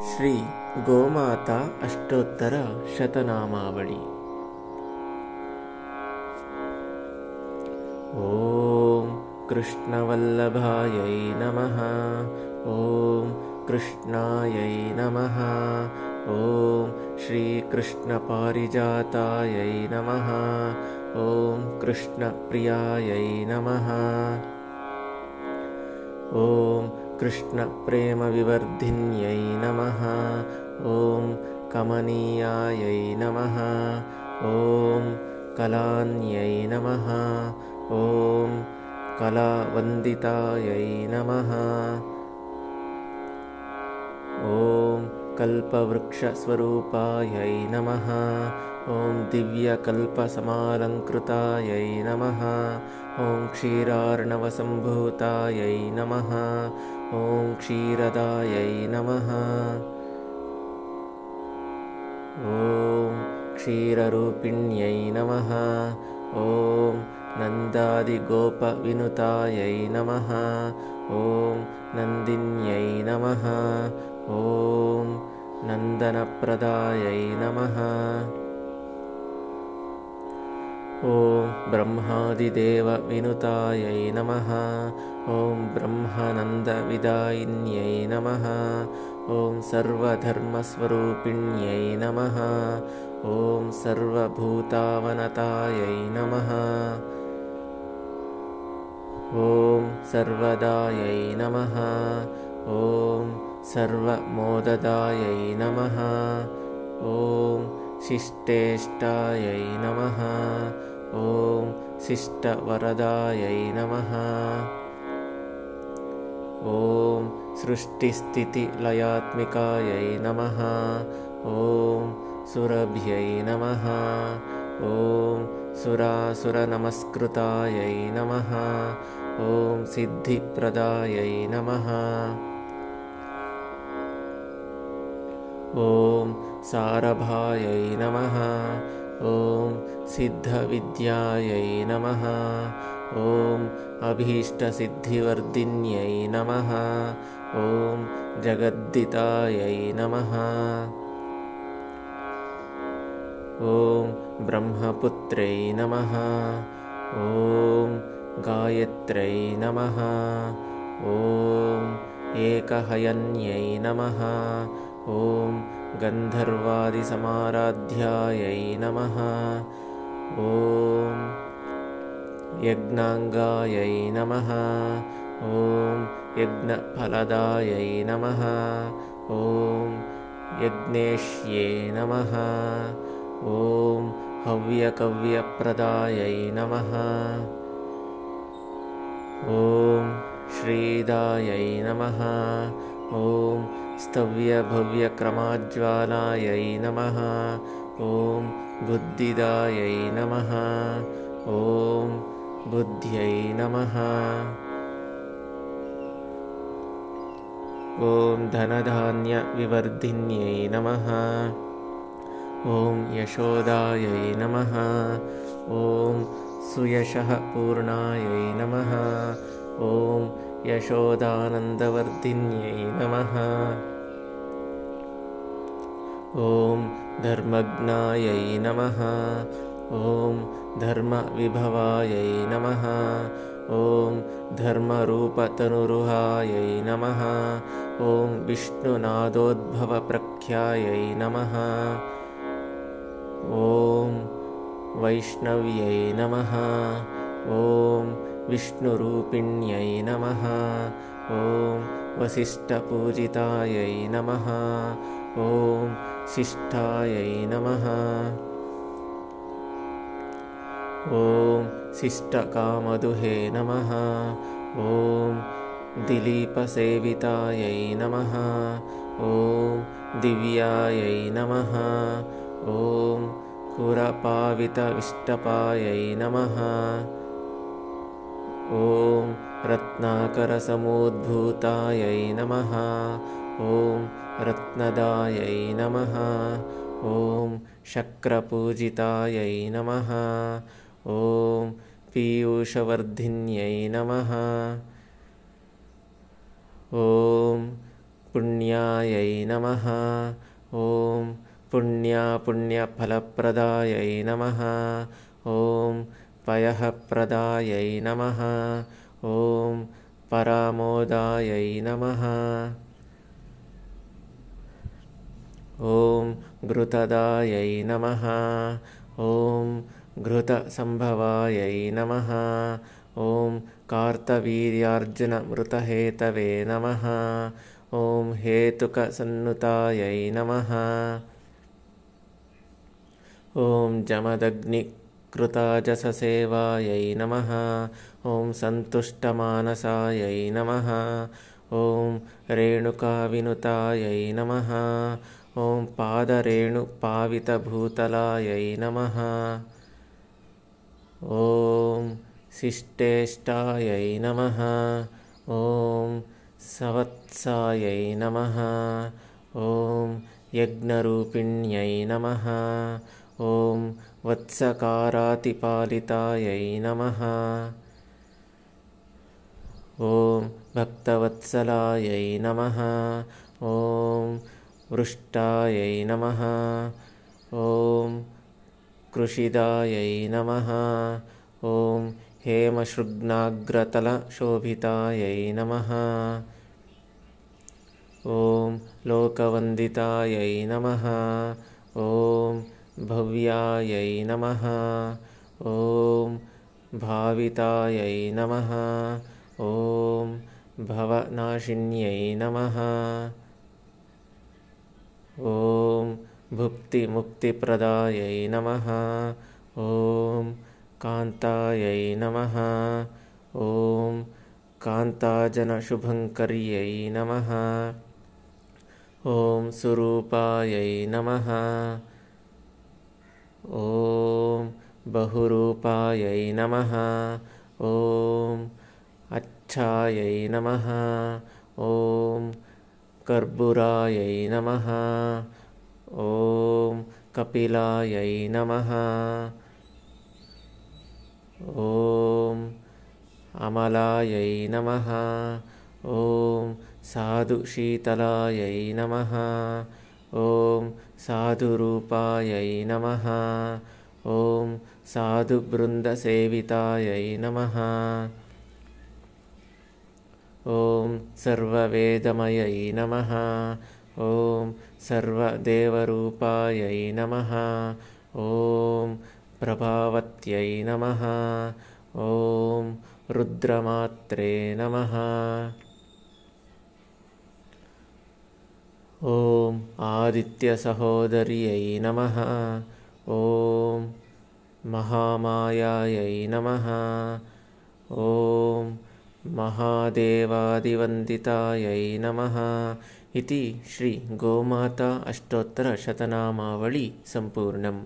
श्री गोमाता अष्टोत्तर शतनामावली। ओम कृष्णवल्लभायै नमः। ओम कृष्णायै नमः। ओम श्रीकृष्णपारिजातायै नमः। ओम कृष्णप्रियायै नमः। ओम कृष्णप्रेमविवर्धिन्यै नमः। ओम कमनीयायै नमः। ओम कलान्यै नमः। ओम कलावन्दितायै नमः। ओम कल्पवृक्षस्वरूपायै नमः। ओम दिव्यकल्पसमालङ्कृतायै नमः। ओम क्षीरार्णवसम्भूतायै नमः। ओम क्षीरदायै नमः। ओम क्षीररूपिण्यै नमः। ओम नन्दादिगोपविनुतायै नमः। ओम नन्दिन्यै नमः। ओम नन्दनप्रदायै नमः। ओम ब्रह्मादिदेवविनुतायै नमः। ओम ब्रह्मानन्दविदायिन्यै नमः। ओम सर्वधर्मस्वरूपिण्यै नमः। ओम सर्वभूतावनतायै नमः। ओम सर्वदायै नमः। ओम सर्वमोददायै नमः। ओम शिष्टेष्टायै नमः। ओम शिष्टवरदायै नमः। ओम सृष्टिस्थितिलयात्मिकायै नमः। ओम सुरभ्यै नमः। ओम सुरासुरनमस्कृतायै नमः। ओम सिद्धिप्रदायै नमः। ओम सारभायै नमः। ओम सिद्धविद्यायै नमः। ओम अभीष्टसिद्धिवर्धिन्यै नमः। ओम जगद्दितायै नमः। ओम ब्रह्मपुत्रै नमः। ओम गायत्र्यै नमः। ओम एकहयन्यै नमः। ओम गन्धर्वादिसमाराध्यायै नमः। ओम यज्ञाङ्गायै नमः। ओम यज्ञफलदायै नमः। ओम यज्ञेश्ये नमः। ओम हव्यकव्यप्रदायै नमः। ओम श्रीदायै नमः। ओम स्तव्यभव्यक्रमाज्वालायै नमः। ओम बुद्धिदायै नमः। ओम बुद्ध्यै नमः। ओम धनधान्यविवर्धिन्यै नमः। ओम यशोदायै नमः। ओम सुयशः पूर्णायै नमः। ओम यशोदानन्दवर्धिन्यै नमः। ओम धर्मज्ञायै नमः। ओम धर्मविभवायै नमः। ओम धर्मरूपतनुरुहायै नमः। ओम विष्णुनादोद्भवप्रख्यायै नमः। ओम वैष्णव्यै नमः। ओम विष्णुरूपिण्यै नमः। ओम वसिष्ठपूजितायै नमः। ओम शिष्टायै नमः। ओम शिष्टकामधुहे नमः। ओम दिलीपसेवितायै नमः। ओम दिव्यायै नमः। ओम कुरपावितविष्टपायै नमः। ओम रत्नाकरसमुद्भूतायै नमः। ओम रत्नदायै नमः। ओम शक्रपूजितायै नमः। ओम पीयूषवर्धिन्यै नमः। ओम पुण्यायै नमः। ॐ पुण्यफलप्रदायै नमः। ॐ पयःप्रदायै नमः। ॐ परामोदायै नमः। ॐ घृतदायै नमः। ॐ घृतसम्भवायै नमः। ॐ कार्तवीर्यार्जुनमृतहेतवे नमः। ॐ हेतुकसन्नुतायै नमः। ॐ जमदग्निकृताजससेवायै नमः। ॐ सन्तुष्टमानसायै नमः। ॐ रेणुकाविनुतायै नमः। ॐ पादरेणुपावितभूतलायै नमः। ॐ शिष्टेष्टायै नमः। ॐ सवत्सायै नमः। ॐ यज्ञरूपिण्यै नमः। ॐ वत्सकारातिपालितायै नमः। ॐ भक्तवत्सलायै नमः। ॐ वृष्टायै नमः। ॐ कृषिदायै नमः। ॐ हेमशृग्नाग्रतलशोभितायै नमः। ॐ लोकवन्दितायै नमः। ॐ भव्यायै नमः। ॐ भावितायै नमः। ॐ भवनाशिन्यै नमः। ॐ भुक्तिमुक्तिप्रदायै नमः। ॐ कान्तायै नमः। ॐ कान्ताजनशुभङ्कर्यै नमः। ॐ सुरूपायै नमः। ॐ बहुरूपायै नमः। ॐ अच्छायै नमः। ॐ कर्पूरायै नमः। ॐ कपिलायै नमः। ॐ अमलायै नमः। ॐ साधुशीतलायै नमः। ॐ साधुरूपायै नमः। ॐ साधुवृन्दसेवितायै नमः। ॐ सर्ववेदमयै नमः। ॐ सर्वदेवरूपायै नमः। ॐ प्रभावत्यै नमः। ॐ रुद्रमात्रे नमः। ॐ आदित्यसहोदर्यै नमः। ॐ महामायायै नमः। ॐ महादेवादिवन्दितायै नमः इति श्री गोमाता अष्टोत्तरशतनामावळि सम्पूर्णम्।